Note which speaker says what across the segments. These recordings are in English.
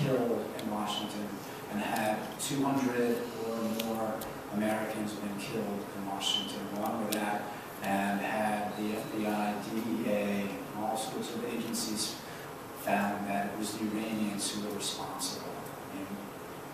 Speaker 1: killed in Washington, and had 200 or more Americans been killed in Washington along with that, and had the FBI, DEA, all sorts of agencies found that it was the Iranians who were responsible. And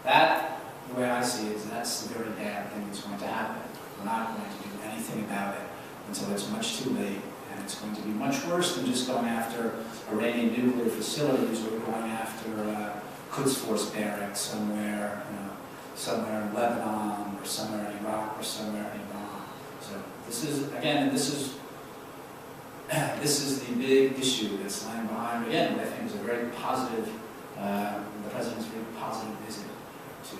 Speaker 1: that, the way I see it, is that's the very bad thing that's going to happen. We're not going to do anything about it until it's much too late, and it's going to be much worse than just going after Iranian nuclear facilities. We're going after Quds Force barracks somewhere, somewhere in Lebanon, or somewhere in Iraq, or somewhere in Iran. So this is, again, this is the big issue that's lying behind. Again, I think it's a very positive, the president's very positive visit to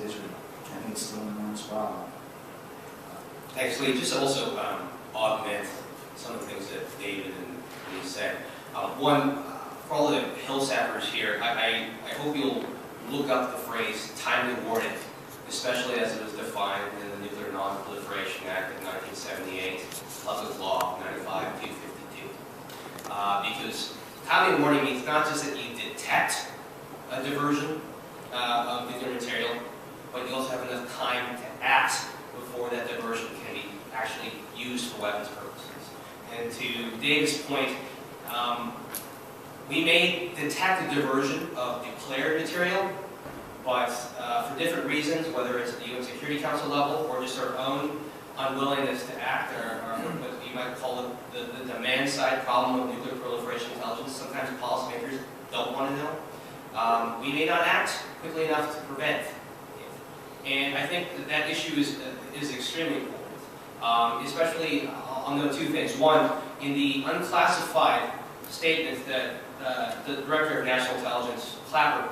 Speaker 1: Israel. I think it's still an enormous problem.
Speaker 2: Actually, just to also augment some of the things that David and Lee said. One, for all the Hill staffers here, I hope you'll look up the phrase timely warning, especially as it was defined in the Nuclear Non-Proliferation Act of 1978, Public Law 95-252. Because timely warning means not just that you detect a diversion of nuclear material, but you also have enough time to act before that diversion can be actually used for weapons purposes. And to Dave's point, we may detect a diversion of declared material, but for different reasons, whether it's at the UN Security Council level or just our own unwillingness to act, or what you might call the demand side problem of nuclear proliferation intelligence, sometimes policymakers don't want to know. We may not act quickly enough to prevent it. And I think that issue is extremely important, especially on the two things. One, in the unclassified statement that the Director of National Intelligence, Clapper,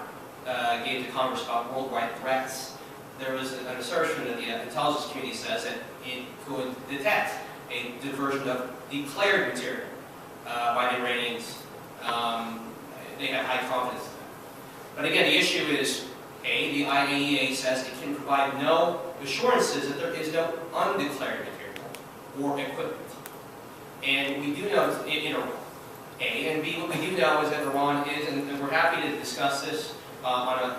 Speaker 2: gave to Congress about worldwide threats, there was an assertion that the intelligence community says that it could detect a diversion of declared material by the Iranians. They have high confidence in that. But again, the issue is, A, the IAEA says it can provide no assurances that there is no undeclared material or equipment. And we do know in Iran, A, and B, what we do know is that Iran is, and we're happy to discuss this on a,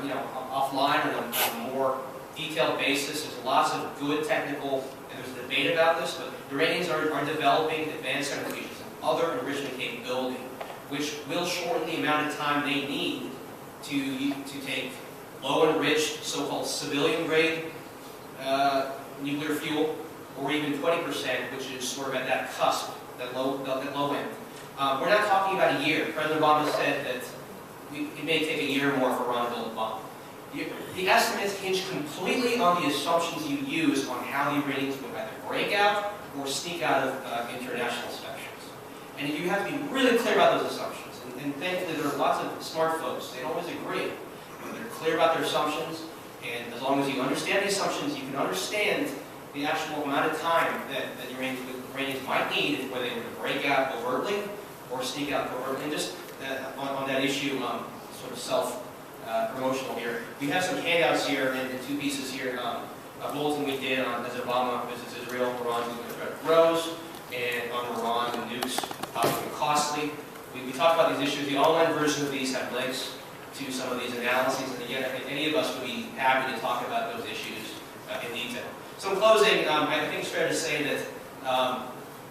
Speaker 2: offline on a more detailed basis. There's lots of good technical, and there's debate about this, but the Iranians are developing advanced centrifuges and other enrichment capability, which will shorten the amount of time they need to take low enriched, so-called civilian-grade nuclear fuel, or even 20%, which is sort of at that cusp, that low end. We're not talking about a year. President Obama said that it may take a year or more for Iran to build a bomb. The estimates hinge completely on the assumptions you use on how the Iranians would either break out or sneak out of international inspections. And you have to be really clear about those assumptions. And thankfully, there are lots of smart folks. They don't always agree. But they're clear about their assumptions, and as long as you understand the assumptions, you can understand the actual amount of time that the Iranians might need, whether they were to break out overtly or sneak out covertly. And just on that issue, sort of self-promotional here, we have some handouts here and two pieces here. A bulletin we did on as Obama visits Israel, Iran's nuclear threat grows, and on Iran, the nukes become costly. We talked about these issues. The online version of these have links to some of these analyses, and again, I think any of us would be happy to talk about those issues in detail. So in closing, I think it's fair to say that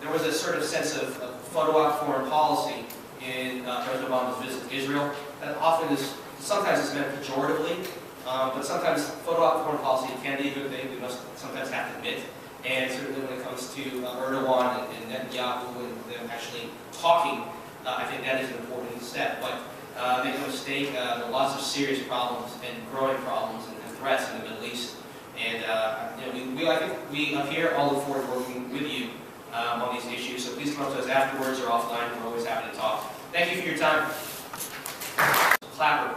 Speaker 2: there was a certain sense of photo-op foreign policy in President Obama's visit to Israel. That often is, sometimes it's meant pejoratively, but sometimes photo-op foreign policy can be a good thing. We must sometimes have to admit. And certainly when it comes to Erdogan and Netanyahu and them actually talking, I think that is an important step. But make no mistake, there are lots of serious problems and growing problems and threats in the Middle East. And I think we up here all look forward to working with you on these issues. So please come up to us afterwards or offline. We're always happy to talk. Thank you for your time. Clapper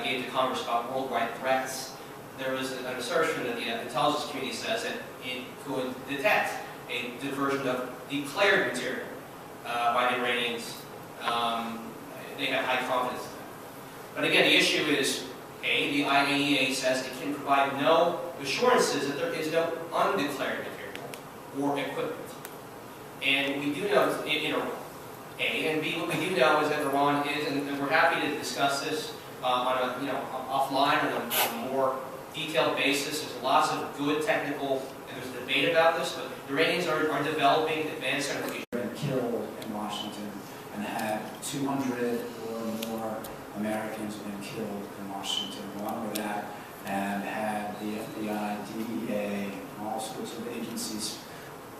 Speaker 2: gave to Congress about worldwide threats. There was an assertion that the intelligence community says that it could detect a diversion of declared material by the Iranians. They have high confidence in that. But again, the issue is, A, the IAEA says it can provide no assurances that there is no undeclared material or equipment. And we do know in Iran, A, and B, what we do know is that Iran is, and we're happy to discuss this offline on a more detailed basis. There's lots of good technical, and there's a debate about this, but the Iranians are developing advanced certification.
Speaker 1: Been killed in Washington and had 200 or more Americans been killed in Washington, along with that, and had the FBI, DEA, and all sorts of agencies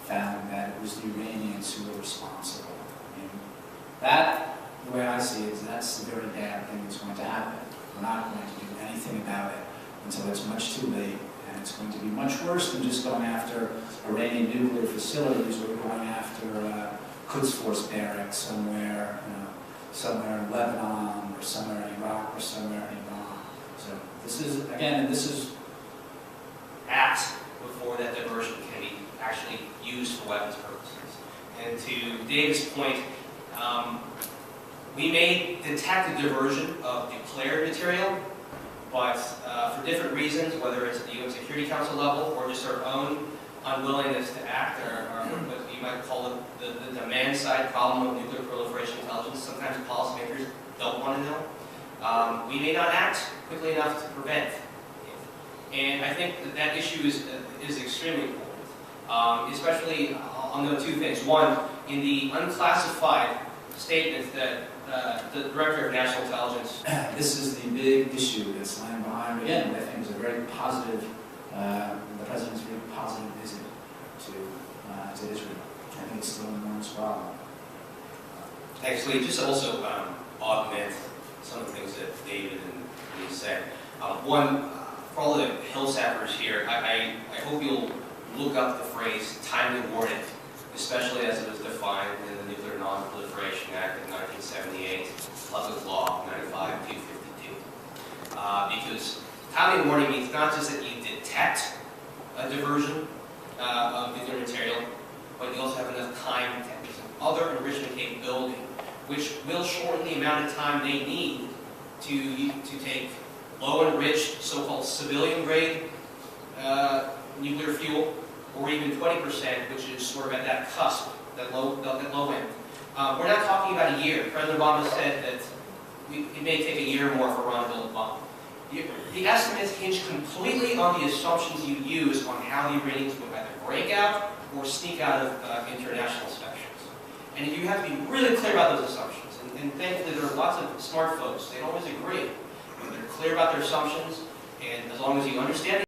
Speaker 1: found that it was the Iranians who were responsible. I mean, that, the way I see it, is that's the very bad thing that's going to happen. We're not going to do anything about it until it's much too late, and it's going to be much worse than just going after Iranian nuclear facilities. We're going after Quds Force barracks somewhere, somewhere in Lebanon, or somewhere in Iraq, or somewhere in Iran. So this is, again, and this is
Speaker 2: Act before that diversion can be actually used for weapons purposes. And to David's point, we may detect a diversion of declared material, but for different reasons, whether it's at the UN Security Council level or just our own unwillingness to act, or what you might call it the demand side problem of nuclear proliferation intelligence. Sometimes policymakers don't want to know. We may not act quickly enough to prevent it. And I think that issue is extremely important, especially, I'll note two things. One, in the unclassified statement that the Director of National Intelligence.
Speaker 1: This is the big issue that's lying behind, again, what I think is a very positive, the President's very positive visit to Israel. I think it's still an enormous problem.
Speaker 2: Thanks, Lee. Just also augment some of the things that David and Lee said. One, for all the Hill staffers here, I hope you'll look up the phrase timely warning, especially as it was defined in the Nuclear Non-Proliferation Act of 1978, Public Law 95-252. Because timely warning means not just that you detect a diversion of nuclear material, but you also have enough time to have some other enrichment capability, which will shorten the amount of time they need to take low-enriched, so-called civilian-grade nuclear fuel, or even 20%, which is sort of at that cusp, that low end. We're not talking about a year. President Obama said that it may take a year or more for Iran to build a bomb. The estimates hinge completely on the assumptions you use on how the Iranians would either break out or sneak out of international inspections. And you have to be really clear about those assumptions. And thankfully, there are lots of smart folks. They don't always agree, but they're clear about their assumptions. And as long as you understand